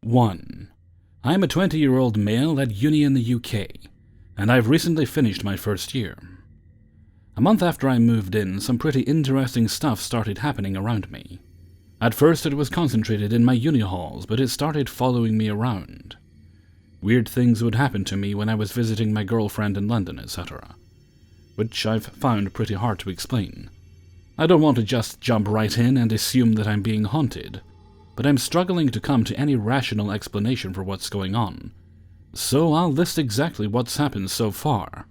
1. I am a 20-year-old male at uni in the UK, and I've recently finished my first year. A month after I moved in, some pretty interesting stuff started happening around me. At first it was concentrated in my uni halls, but it started following me around. Weird things would happen to me when I was visiting my girlfriend in London, etc., which I've found pretty hard to explain. I don't want to just jump right in and assume that I'm being haunted, but I'm struggling to come to any rational explanation for what's going on, so I'll list exactly what's happened so far,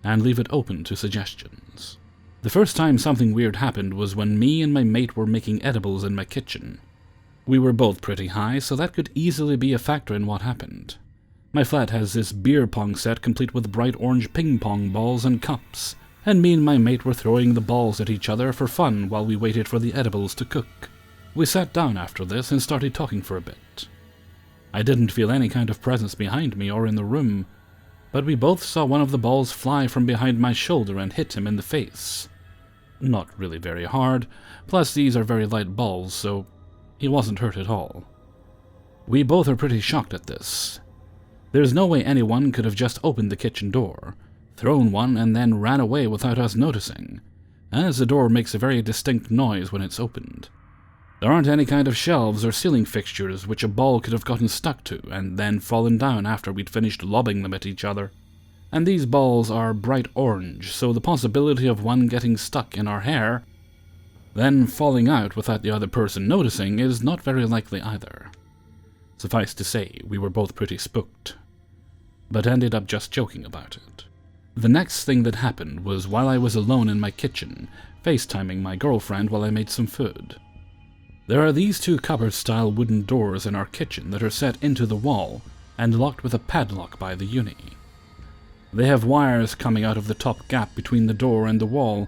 and leave it open to suggestions. The first time something weird happened was when me and my mate were making edibles in my kitchen. We were both pretty high, so that could easily be a factor in what happened. My flat has this beer pong set complete with bright orange ping pong balls and cups, and me and my mate were throwing the balls at each other for fun while we waited for the edibles to cook. We sat down after this and started talking for a bit. I didn't feel any kind of presence behind me or in the room, but we both saw one of the balls fly from behind my shoulder and hit him in the face. Not really very hard, plus these are very light balls, so he wasn't hurt at all. We both are pretty shocked at this. There's no way anyone could have just opened the kitchen door, thrown one, and then ran away without us noticing, as the door makes a very distinct noise when it's opened. There aren't any kind of shelves or ceiling fixtures which a ball could have gotten stuck to and then fallen down after we'd finished lobbing them at each other. And these balls are bright orange, so the possibility of one getting stuck in our hair, then falling out without the other person noticing, is not very likely either. Suffice to say, we were both pretty spooked, but ended up just joking about it. The next thing that happened was while I was alone in my kitchen, FaceTiming my girlfriend while I made some food. There are these two cupboard-style wooden doors in our kitchen that are set into the wall and locked with a padlock by the uni. They have wires coming out of the top gap between the door and the wall,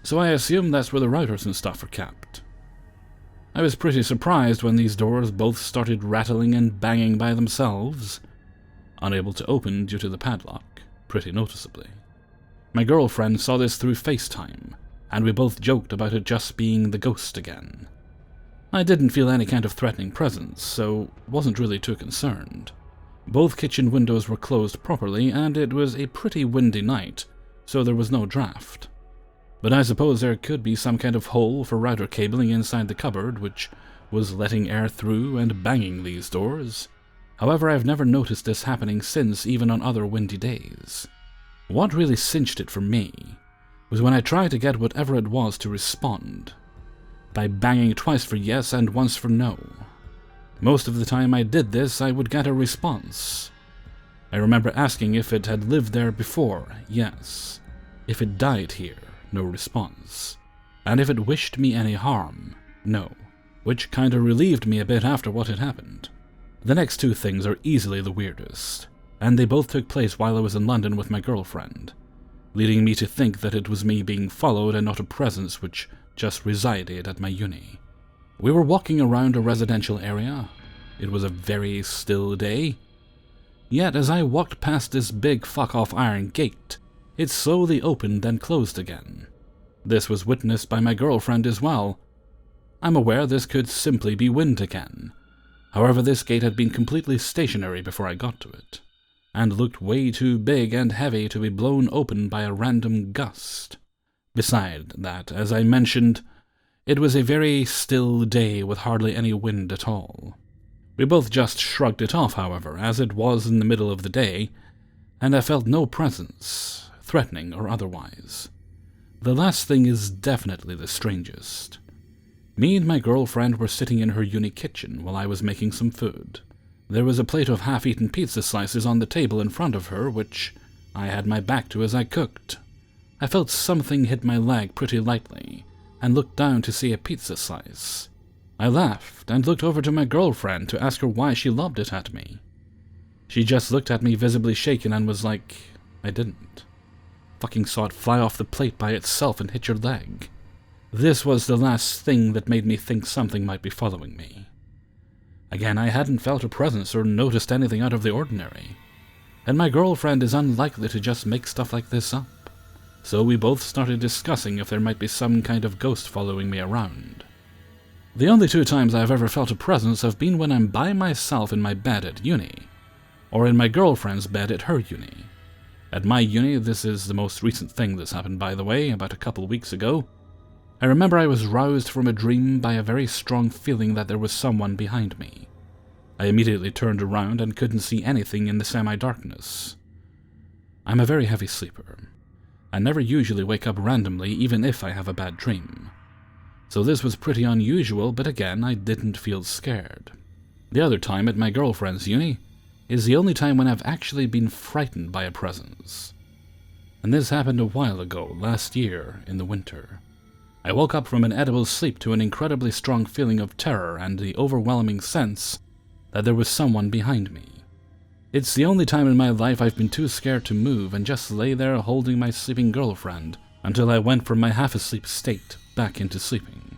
so I assume that's where the routers and stuff are kept. I was pretty surprised when these doors both started rattling and banging by themselves, unable to open due to the padlock, pretty noticeably. My girlfriend saw this through FaceTime, and we both joked about it just being the ghost again. I didn't feel any kind of threatening presence, so wasn't really too concerned. Both kitchen windows were closed properly, and it was a pretty windy night, so there was no draft. But I suppose there could be some kind of hole for router cabling inside the cupboard, which was letting air through and banging these doors. However, I've never noticed this happening since, even on other windy days. What really cinched it for me was when I tried to get whatever it was to respond, by banging twice for yes and once for no. Most of the time I did this, I would get a response. I remember asking if it had lived there before, yes. If it died here, no response. And if it wished me any harm, no. Which kinda relieved me a bit after what had happened. The next two things are easily the weirdest, and they both took place while I was in London with my girlfriend, leading me to think that it was me being followed and not a presence which just resided at my uni. We were walking around a residential area. It was a very still day. Yet as I walked past this big fuck-off iron gate, it slowly opened then closed again. This was witnessed by my girlfriend as well. I'm aware this could simply be wind again. However, this gate had been completely stationary before I got to it, and looked way too big and heavy to be blown open by a random gust. Beside that, as I mentioned, it was a very still day with hardly any wind at all. We both just shrugged it off, however, as it was in the middle of the day, and I felt no presence, threatening or otherwise. The last thing is definitely the strangest. Me and my girlfriend were sitting in her uni kitchen while I was making some food. There was a plate of half-eaten pizza slices on the table in front of her, which I had my back to as I cooked. I felt something hit my leg pretty lightly, and looked down to see a pizza slice. I laughed and looked over to my girlfriend to ask her why she lobbed it at me. She just looked at me visibly shaken and was like, I didn't. Fucking saw it fly off the plate by itself and hit your leg. This was the last thing that made me think something might be following me. Again, I hadn't felt a presence or noticed anything out of the ordinary, and my girlfriend is unlikely to just make stuff like this up. So we both started discussing if there might be some kind of ghost following me around. The only two times I've ever felt a presence have been when I'm by myself in my bed at uni, or in my girlfriend's bed at her uni. At my uni, this is the most recent thing that's happened, by the way, about a couple weeks ago. I remember I was roused from a dream by a very strong feeling that there was someone behind me. I immediately turned around and couldn't see anything in the semi-darkness. I'm a very heavy sleeper. I never usually wake up randomly, even if I have a bad dream. So this was pretty unusual, but again, I didn't feel scared. The other time at my girlfriend's uni is the only time when I've actually been frightened by a presence. And this happened a while ago, last year, in the winter. I woke up from an edible sleep to an incredibly strong feeling of terror and the overwhelming sense that there was someone behind me. It's the only time in my life I've been too scared to move and just lay there holding my sleeping girlfriend until I went from my half-asleep state back into sleeping.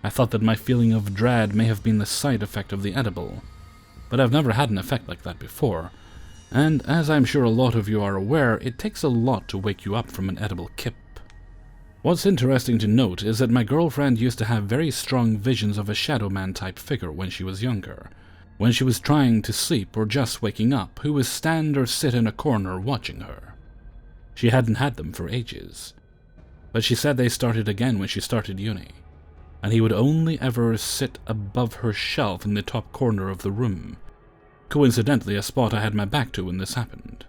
I thought that my feeling of dread may have been the side effect of the edible, but I've never had an effect like that before, and as I'm sure a lot of you are aware, it takes a lot to wake you up from an edible kip. What's interesting to note is that my girlfriend used to have very strong visions of a shadow man type figure when she was younger, when she was trying to sleep or just waking up, who would stand or sit in a corner watching her. She hadn't had them for ages, but she said they started again when she started uni, and he would only ever sit above her shelf in the top corner of the room, coincidentally a spot I had my back to when this happened.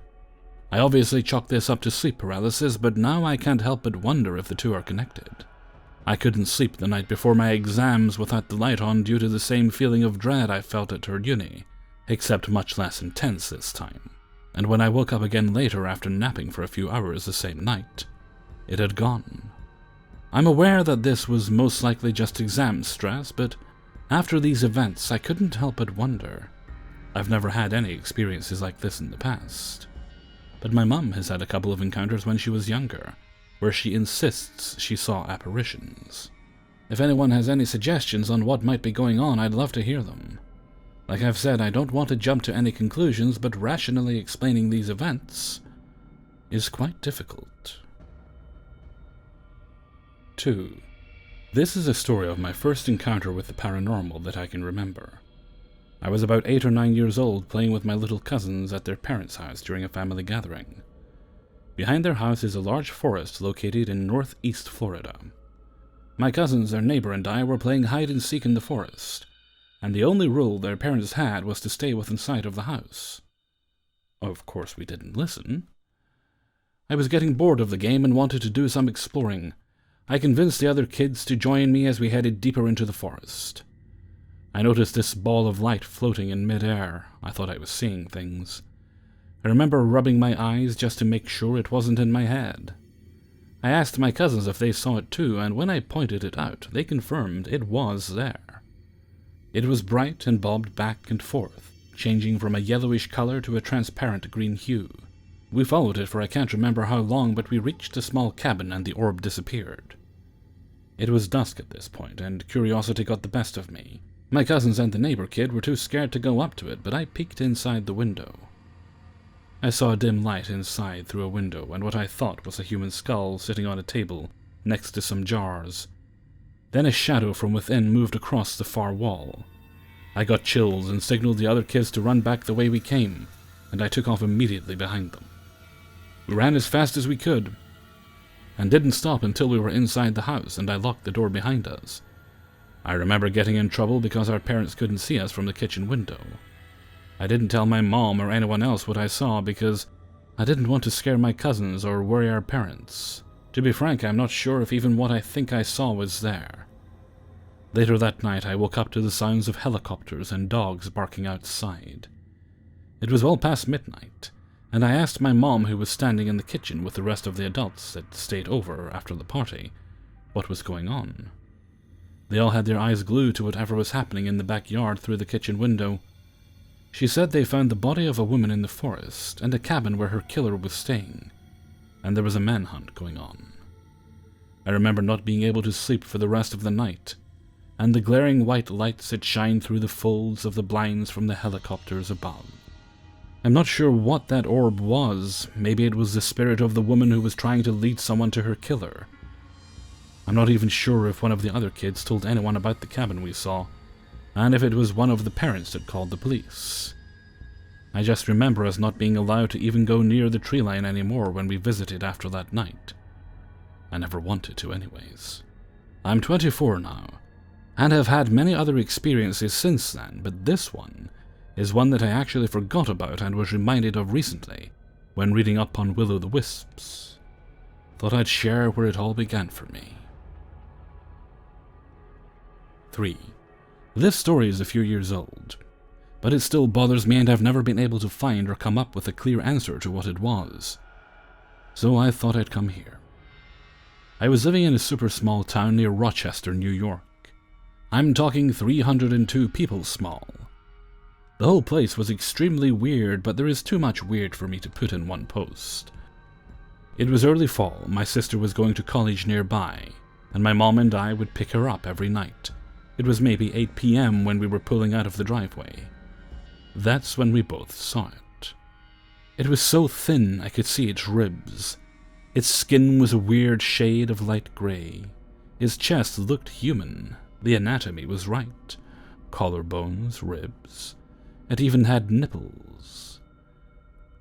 I obviously chalked this up to sleep paralysis, but now I can't help but wonder if the two are connected. I couldn't sleep the night before my exams without the light on due to the same feeling of dread I felt at her uni, except much less intense this time. And when I woke up again later after napping for a few hours the same night, it had gone. I'm aware that this was most likely just exam stress, but after these events I couldn't help but wonder. I've never had any experiences like this in the past, but my mum has had a couple of encounters when she was younger, where she insists she saw apparitions. If anyone has any suggestions on what might be going on, I'd love to hear them. Like I've said, I don't want to jump to any conclusions, but rationally explaining these events is quite difficult. 2. This is a story of my first encounter with the paranormal that I can remember. I was about 8 or 9 years old playing with my little cousins at their parents' house during a family gathering. Behind their house is a large forest located in northeast Florida. My cousins, their neighbor, and I were playing hide-and-seek in the forest, and the only rule their parents had was to stay within sight of the house. Of course, we didn't listen. I was getting bored of the game and wanted to do some exploring. I convinced the other kids to join me as we headed deeper into the forest. I noticed this ball of light floating in mid-air. I thought I was seeing things. I remember rubbing my eyes just to make sure it wasn't in my head. I asked my cousins if they saw it too, and when I pointed it out, they confirmed it was there. It was bright and bobbed back and forth, changing from a yellowish color to a transparent green hue. We followed it for I can't remember how long, but we reached a small cabin and the orb disappeared. It was dusk at this point, and curiosity got the best of me. My cousins and the neighbor kid were too scared to go up to it, but I peeked inside the window. I saw a dim light inside through a window, and what I thought was a human skull sitting on a table next to some jars. Then a shadow from within moved across the far wall. I got chills and signaled the other kids to run back the way we came, and I took off immediately behind them. We ran as fast as we could, and didn't stop until we were inside the house, and I locked the door behind us. I remember getting in trouble because our parents couldn't see us from the kitchen window. I didn't tell my mom or anyone else what I saw because I didn't want to scare my cousins or worry our parents. To be frank, I'm not sure if even what I think I saw was there. Later that night, I woke up to the sounds of helicopters and dogs barking outside. It was well past midnight, and I asked my mom, who was standing in the kitchen with the rest of the adults that stayed over after the party, what was going on. They all had their eyes glued to whatever was happening in the backyard through the kitchen window. She said they found the body of a woman in the forest and a cabin where her killer was staying, and there was a manhunt going on. I remember not being able to sleep for the rest of the night, and the glaring white lights that shined through the folds of the blinds from the helicopters above. I'm not sure what that orb was. Maybe it was the spirit of the woman who was trying to lead someone to her killer. I'm not even sure if one of the other kids told anyone about the cabin we saw, and if it was one of the parents that called the police. I just remember us not being allowed to even go near the tree line anymore when we visited after that night. I never wanted to anyways. I'm 24 now, and have had many other experiences since then, but this one is one that I actually forgot about and was reminded of recently when reading up on will-o'-the-wisps. Thought I'd share where it all began for me. 3. This story is a few years old, but it still bothers me and I've never been able to find or come up with a clear answer to what it was. So I thought I'd come here. I was living in a super small town near Rochester, New York. I'm talking 302 people small. The whole place was extremely weird, but there is too much weird for me to put in one post. It was early fall, my sister was going to college nearby, and my mom and I would pick her up every night. It was maybe 8 p.m. when we were pulling out of the driveway. That's when we both saw it. It was so thin I could see its ribs. Its skin was a weird shade of light gray. Its chest looked human. The anatomy was right. Collarbones, ribs. It even had nipples.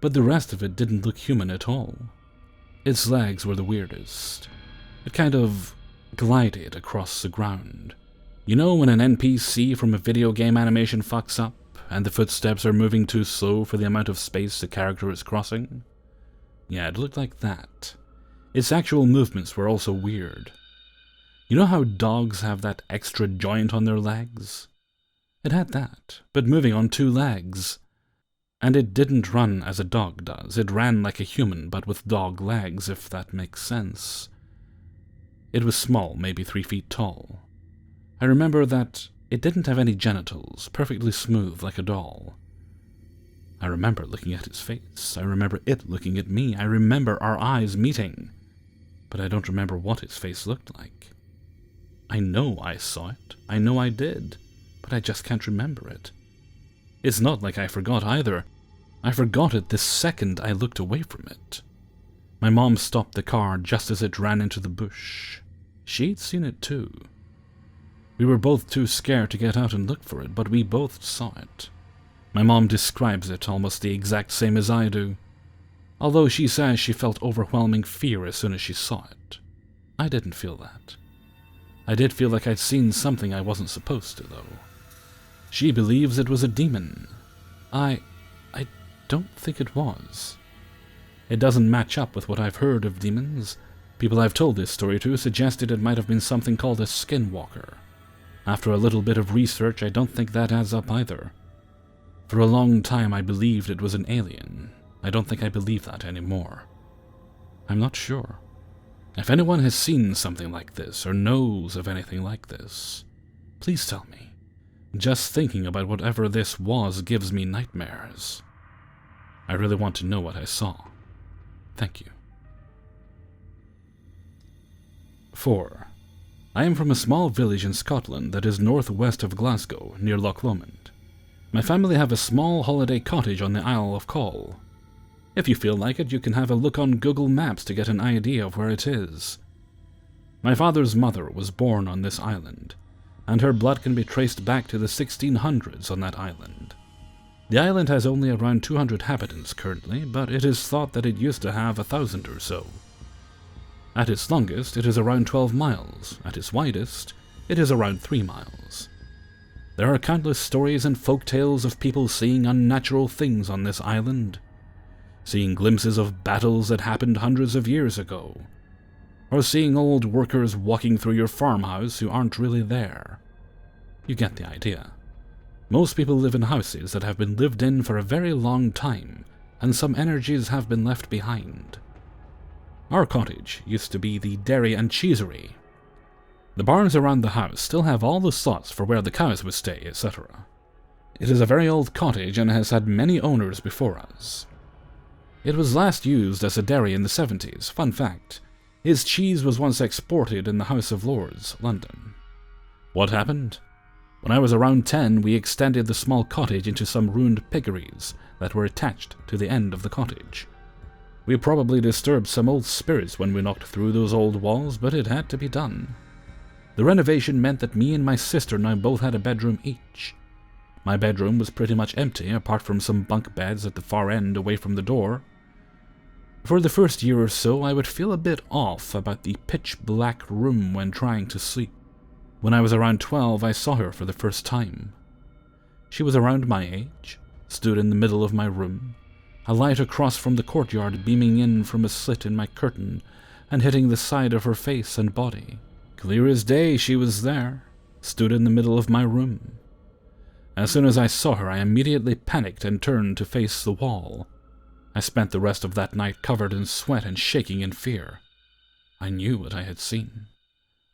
But the rest of it didn't look human at all. Its legs were the weirdest. It kind of glided across the ground. You know when an NPC from a video game animation fucks up, and the footsteps are moving too slow for the amount of space the character is crossing? Yeah, it looked like that. Its actual movements were also weird. You know how dogs have that extra joint on their legs? It had that, but moving on 2 legs. And it didn't run as a dog does. It ran like a human, but with dog legs, if that makes sense. It was small, maybe 3 feet tall. I remember that it didn't have any genitals, perfectly smooth like a doll. I remember looking at its face. I remember it looking at me. I remember our eyes meeting. But I don't remember what its face looked like. I know I saw it. I know I did. But I just can't remember it. It's not like I forgot either. I forgot it the second I looked away from it. My mom stopped the car just as it ran into the bush. She'd seen it too. We were both too scared to get out and look for it, but we both saw it. My mom describes it almost the exact same as I do, although she says she felt overwhelming fear as soon as she saw it. I didn't feel that. I did feel like I'd seen something I wasn't supposed to, though. She believes it was a demon. I don't think it was. It doesn't match up with what I've heard of demons. People I've told this story to suggested it might have been something called a skinwalker. After a little bit of research, I don't think that adds up either. For a long time I believed it was an alien. I don't think I believe that anymore. I'm not sure. If anyone has seen something like this, or knows of anything like this, please tell me. Just thinking about whatever this was gives me nightmares. I really want to know what I saw. Thank you. 4. I am from a small village in Scotland that is northwest of Glasgow, near Loch Lomond. My family have a small holiday cottage on the Isle of Coll. If you feel like it, you can have a look on Google Maps to get an idea of where it is. My father's mother was born on this island, and her blood can be traced back to the 1600s on that island. The island has only around 200 inhabitants currently, but it is thought that it used to have 1,000 or so. At its longest, it is around 12 miles. At its widest, it is around 3 miles. There are countless stories and folk tales of people seeing unnatural things on this island, seeing glimpses of battles that happened hundreds of years ago, or seeing old workers walking through your farmhouse who aren't really there. You get the idea. Most people live in houses that have been lived in for a very long time, and some energies have been left behind. Our cottage used to be the dairy and cheesery. The barns around the house still have all the slots for where the cows would stay, etc. It is a very old cottage and has had many owners before us. It was last used as a dairy in the 70s. Fun fact, his cheese was once exported in the House of Lords, London. What happened? When I was around 10, we extended the small cottage into some ruined piggeries that were attached to the end of the cottage. We probably disturbed some old spirits when we knocked through those old walls, but it had to be done. The renovation meant that me and my sister now both had a bedroom each. My bedroom was pretty much empty, apart from some bunk beds at the far end away from the door. For the first year or so, I would feel a bit off about the pitch-black room when trying to sleep. When I was around 12, I saw her for the first time. She was around my age, stood in the middle of my room, a light across from the courtyard beaming in from a slit in my curtain and hitting the side of her face and body. Clear as day she was there, stood in the middle of my room. As soon as I saw her, I immediately panicked and turned to face the wall. I spent the rest of that night covered in sweat and shaking in fear. I knew what I had seen.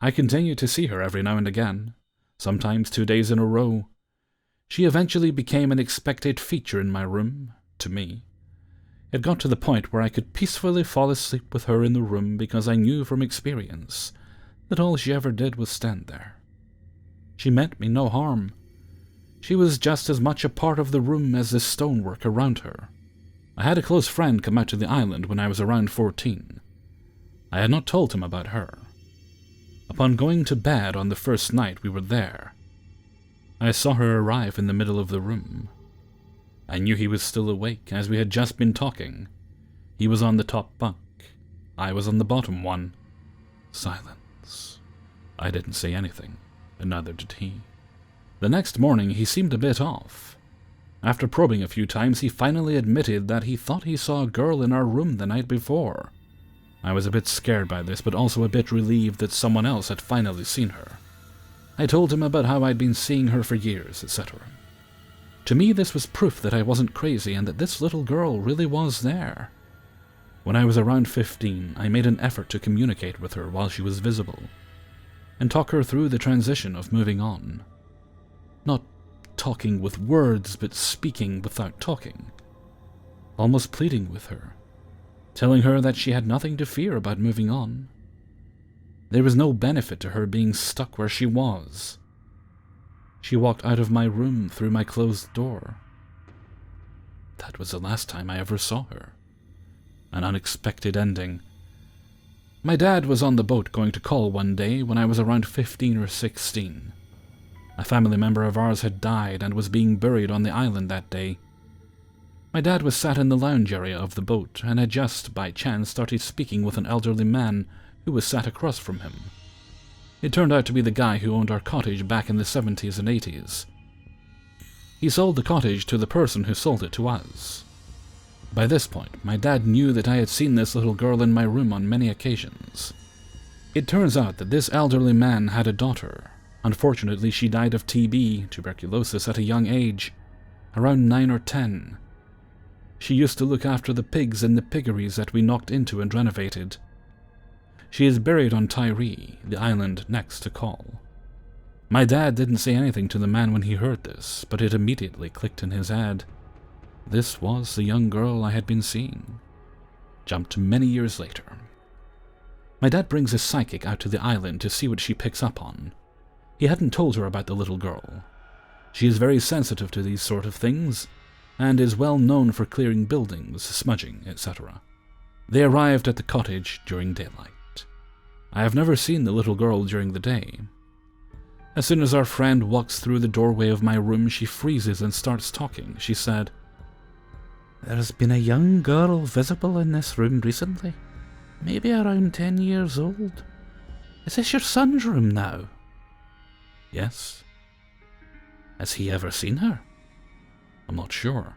I continued to see her every now and again, sometimes 2 days in a row. She eventually became an expected feature in my room, to me. It got to the point where I could peacefully fall asleep with her in the room because I knew from experience that all she ever did was stand there. She meant me no harm. She was just as much a part of the room as the stonework around her. I had a close friend come out to the island when I was around 14. I had not told him about her. Upon going to bed on the first night we were there, I saw her arrive in the middle of the room. I knew he was still awake, as we had just been talking. He was on the top bunk. I was on the bottom one. Silence. I didn't say anything, and neither did he. The next morning he seemed a bit off. After probing a few times, he finally admitted that he thought he saw a girl in our room the night before. I was a bit scared by this, but also a bit relieved that someone else had finally seen her. I told him about how I'd been seeing her for years, etc. To me, this was proof that I wasn't crazy and that this little girl really was there. When I was around 15, I made an effort to communicate with her while she was visible, and talk her through the transition of moving on. Not talking with words, but speaking without talking. Almost pleading with her, telling her that she had nothing to fear about moving on. There was no benefit to her being stuck where she was. She walked out of my room through my closed door. That was the last time I ever saw her. An unexpected ending. My dad was on the boat going to call one day when I was around 15 or 16. A family member of ours had died and was being buried on the island that day. My dad was sat in the lounge area of the boat and had just, by chance, started speaking with an elderly man who was sat across from him. It turned out to be the guy who owned our cottage back in the 70s and 80s. He sold the cottage to the person who sold it to us. By this point, my dad knew that I had seen this little girl in my room on many occasions. It turns out that this elderly man had a daughter. Unfortunately, she died of TB, tuberculosis, at a young age, around 9 or 10. She used to look after the pigs in the piggeries that we knocked into and renovated. She is buried on Tyree, the island next to Call. My dad didn't say anything to the man when he heard this, but it immediately clicked in his head. This was the young girl I had been seeing. Jumped to many years later. My dad brings his psychic out to the island to see what she picks up on. He hadn't told her about the little girl. She is very sensitive to these sort of things, and is well known for clearing buildings, smudging, etc. They arrived at the cottage during daylight. I have never seen the little girl during the day. As soon as our friend walks through the doorway of my room, she freezes and starts talking. She said, "There's been a young girl visible in this room recently, maybe around 10 years old. Is this your son's room now?" "Yes." "Has he ever seen her?" "I'm not sure."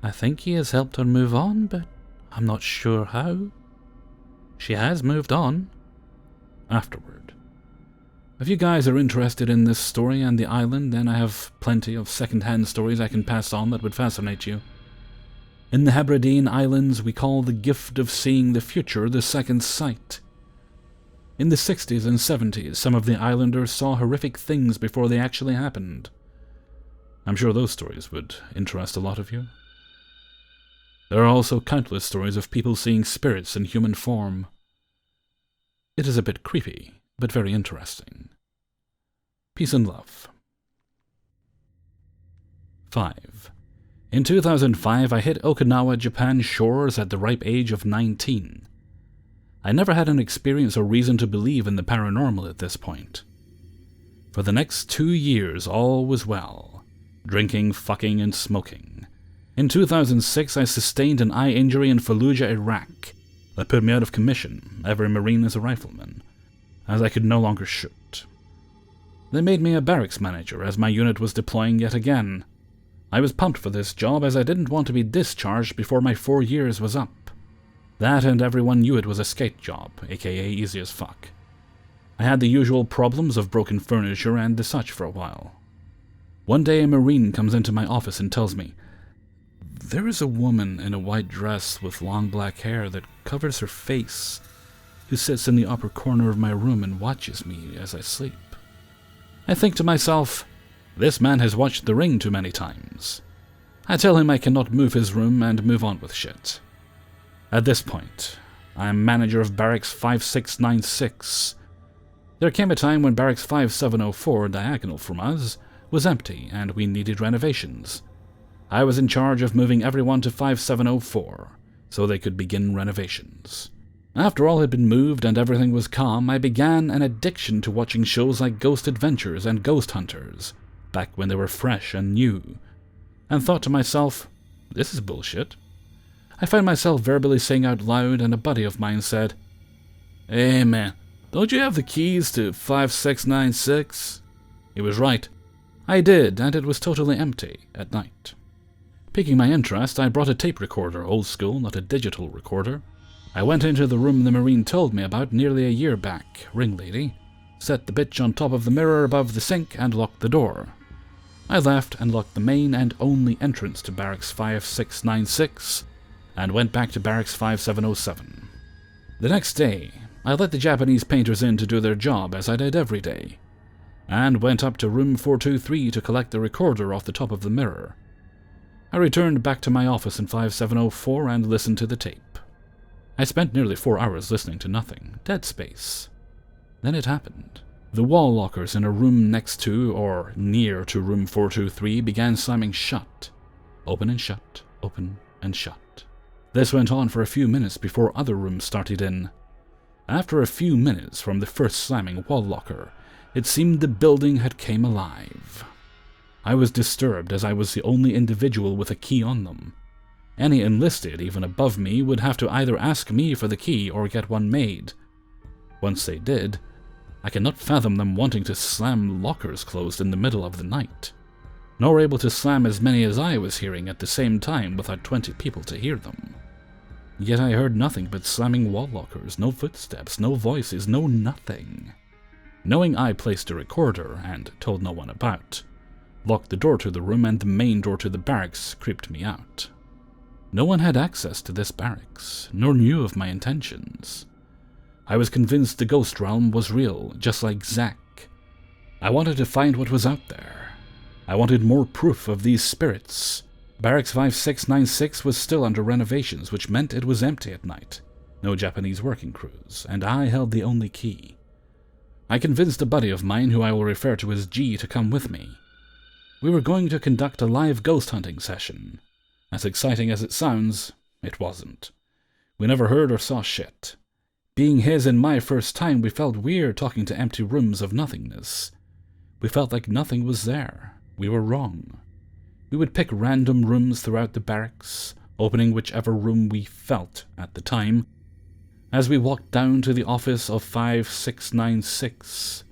"I think he has helped her move on, but I'm not sure how." "She has moved on." Afterward. If you guys are interested in this story and the island, then I have plenty of second-hand stories I can pass on that would fascinate you. In the Hebridean Islands, we call the gift of seeing the future the second sight. In the 60s and 70s, some of the islanders saw horrific things before they actually happened. I'm sure those stories would interest a lot of you. There are also countless stories of people seeing spirits in human form. It is a bit creepy, but very interesting. Peace and love. 5. In 2005, I hit Okinawa, Japan's shores at the ripe age of 19. I never had an experience or reason to believe in the paranormal at this point. For the next 2 years, all was well. Drinking, fucking, and smoking. In 2006, I sustained an eye injury in Fallujah, Iraq, that put me out of commission, every Marine as a rifleman, as I could no longer shoot. They made me a barracks manager as my unit was deploying yet again. I was pumped for this job as I didn't want to be discharged before my 4 years was up. That and everyone knew it was a skate job, aka easy as fuck. I had the usual problems of broken furniture and the such for a while. One day a Marine comes into my office and tells me, "There is a woman in a white dress with long black hair that covers her face, who sits in the upper corner of my room and watches me as I sleep." I think to myself, this man has watched The Ring too many times. I tell him I cannot move his room and move on with shit. At this point, I am manager of Barracks 5696. There came a time when Barracks 5704, diagonal from us, was empty and we needed renovations. I was in charge of moving everyone to 5704, so they could begin renovations. After all had been moved and everything was calm, I began an addiction to watching shows like Ghost Adventures and Ghost Hunters, back when they were fresh and new, and thought to myself, this is bullshit. I found myself verbally saying out loud, and a buddy of mine said, "Hey man, don't you have the keys to 5696? He was right. I did, and it was totally empty at night. Piquing my interest, I brought a tape recorder, old school, not a digital recorder. I went into the room the Marine told me about nearly a year back, ring lady, set the bitch on top of the mirror above the sink, and locked the door. I left and locked the main and only entrance to Barracks 5696, and went back to Barracks 5707. The next day, I let the Japanese painters in to do their job, as I did every day, and went up to room 423 to collect the recorder off the top of the mirror. I returned back to my office in 5704 and listened to the tape. I spent nearly 4 hours listening to nothing, dead space. Then it happened. The wall lockers in a room next to, or near to room 423 began slamming shut. Open and shut, open and shut. This went on for a few minutes before other rooms started in. After a few minutes from the first slamming wall locker, it seemed the building had came alive. I was disturbed as I was the only individual with a key on them. Any enlisted, even above me, would have to either ask me for the key or get one made. Once they did, I cannot fathom them wanting to slam lockers closed in the middle of the night, nor able to slam as many as I was hearing at the same time without 20 people to hear them. Yet I heard nothing but slamming wall lockers, no footsteps, no voices, no nothing. Knowing I placed a recorder, and told no one about, locked the door to the room and the main door to the barracks creeped me out. No one had access to this barracks, nor knew of my intentions. I was convinced the ghost realm was real, just like Zack. I wanted to find what was out there. I wanted more proof of these spirits. Barracks 5696 was still under renovations, which meant it was empty at night. No Japanese working crews, and I held the only key. I convinced a buddy of mine, who I will refer to as G, to come with me. We were going to conduct a live ghost hunting session. As exciting as it sounds, it wasn't. We never heard or saw shit. Being his and my first time, we felt weird talking to empty rooms of nothingness. We felt like nothing was there. We were wrong. We would pick random rooms throughout the barracks, opening whichever room we felt at the time. As we walked down to the office of 5696,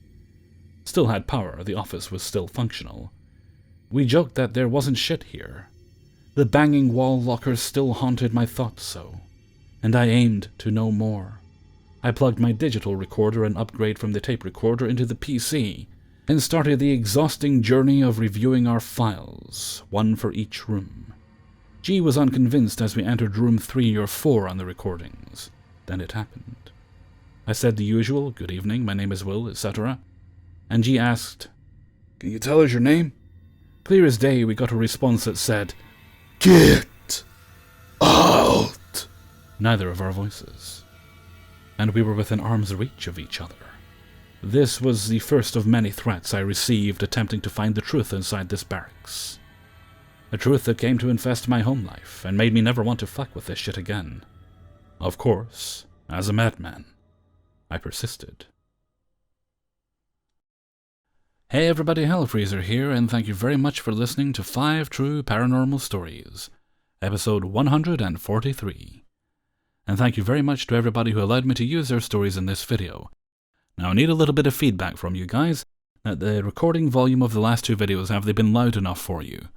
still had power, the office was still functional. We joked that there wasn't shit here. The banging wall lockers still haunted my thoughts so, and I aimed to know more. I plugged my digital recorder and upgrade from the tape recorder into the PC, and started the exhausting journey of reviewing our files, one for each room. G was unconvinced as we entered room 3 or 4 on the recordings. Then it happened. I said the usual, "Good evening, my name is Will," etc. And G asked, "Can you tell us your name?" Clear as day, we got a response that said, "Get out!" Neither of our voices. And we were within arm's reach of each other. This was the first of many threats I received attempting to find the truth inside this barracks. A truth that came to infest my home life and made me never want to fuck with this shit again. Of course, as a madman, I persisted. Hey everybody, Hellfreezer here, and thank you very much for listening to 5 True Paranormal Stories, episode 143. And thank you very much to everybody who allowed me to use their stories in this video. Now I need a little bit of feedback from you guys. The recording volume of the last 2 videos, have they been loud enough for you?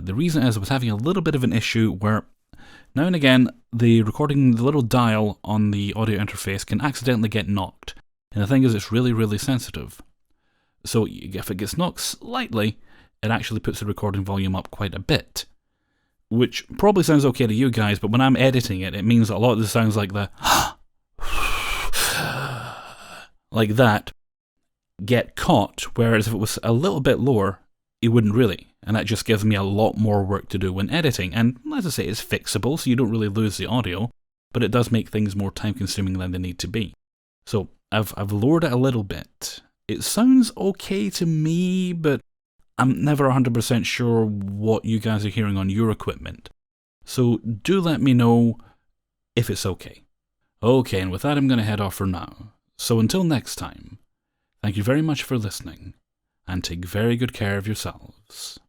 The reason is I was having a little bit of an issue where now and again the little dial on the audio interface can accidentally get knocked. And the thing is, it's really sensitive. So if it gets knocked slightly, it actually puts the recording volume up quite a bit. Which probably sounds okay to you guys, but when I'm editing it, it means that a lot of the sounds like the like that get caught, whereas if it was a little bit lower, it wouldn't really. And that just gives me a lot more work to do when editing. And as I say, it's fixable, so you don't really lose the audio, but it does make things more time-consuming than they need to be. So I've lowered it a little bit. It sounds okay to me, but I'm never 100% sure what you guys are hearing on your equipment. So do let me know if it's okay. Okay, and with that I'm going to head off for now. So until next time, thank you very much for listening, and take very good care of yourselves.